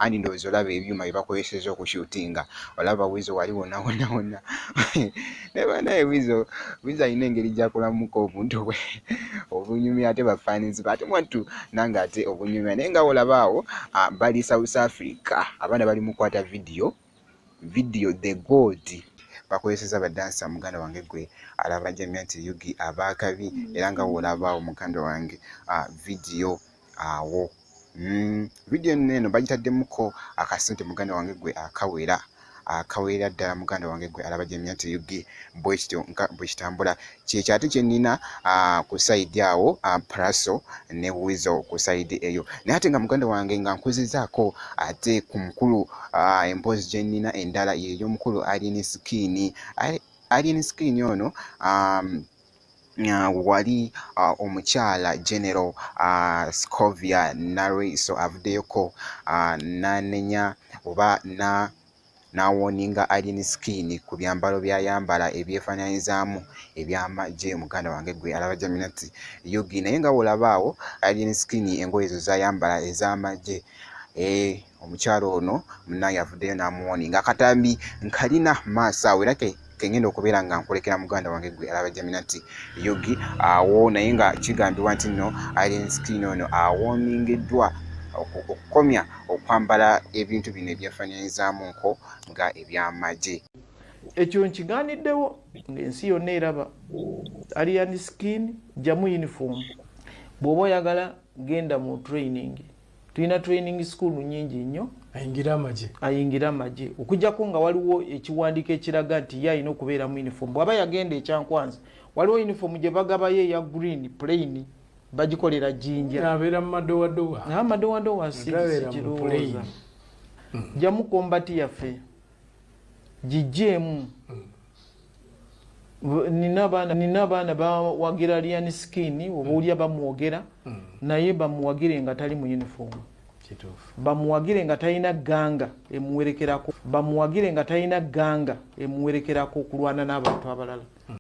andi ndowooza olaba ebyuma bye bakozeseza okushootinga olaba Wizo wali wonna ne banaye Wizo alina engeri gy'akolamuko obuntu bwe obunyumi ate bafaanizi ate mwattu nange ate obunyumi naye nga olaba awo bali South Africa abaana bali mu kwata video the gold bakozeseza badansa muganda wange gwe alaba jamia nti Yugi abakabi era nga olaba awo muganda wange video awo video neno bagitaddemuko akasente muganda wange gwe akawera ddala muganda wange gwe alaba jamia nti Yugi bwekityo nka bwekitambula kyekyate kyenina ku side awo Praso ne Wizo ku side eyo naye ate nga muganda wange nga nkuzizaako ate ku mukulu empozi gyenina endala y'omukulu Alien Skin ono wali omukyala General Scovia Nariso avuddeyoko nanenya oba nawoninga Alien Skin ku byambalo byayambala ebyefaananyizaamu ebyamagye muganda wange gwe alaba jamina nti Yugi naye nga wolabaawo Alien Skin engoye ezo zayambala ez'amagye omukyalo ono munaye avuddeyo n'amuwoninga akatambi nkalina maaso awo era kengenda okubeera nga nkolekera muganda wange gwe alaba jamina nti Yugi awo naye nga kigambibwa nti nno Alien Skin ono awoningiddwa okukomya okwambala ebintu bino ebyefaananyizaamu nko nga ebyamagye. Ekyo nkigaaniddewo ng'ensi yonna eraba Alien Skin jamu uniform bw'oba oyagala genda mu training tulina training school nnyingi nnyo ayingira amagye okujjako nga waliwo ekiwandiiko ekiraga nti ye alina okubeera mu uniform bw'aba yagenda ekyankwanzi waliwo uniform gye bagabayo eya green plain bagikolera jinja abeera mu madowadowa sikirowooza jamu kombati yaffe gijjeemu nina abaana bawagira Alien Skin oba olya bamuwogera naye bamuwagire nga tali mu uniform bamuwagire nga talina ganga emuwerekerako okulwana n'abantu abalala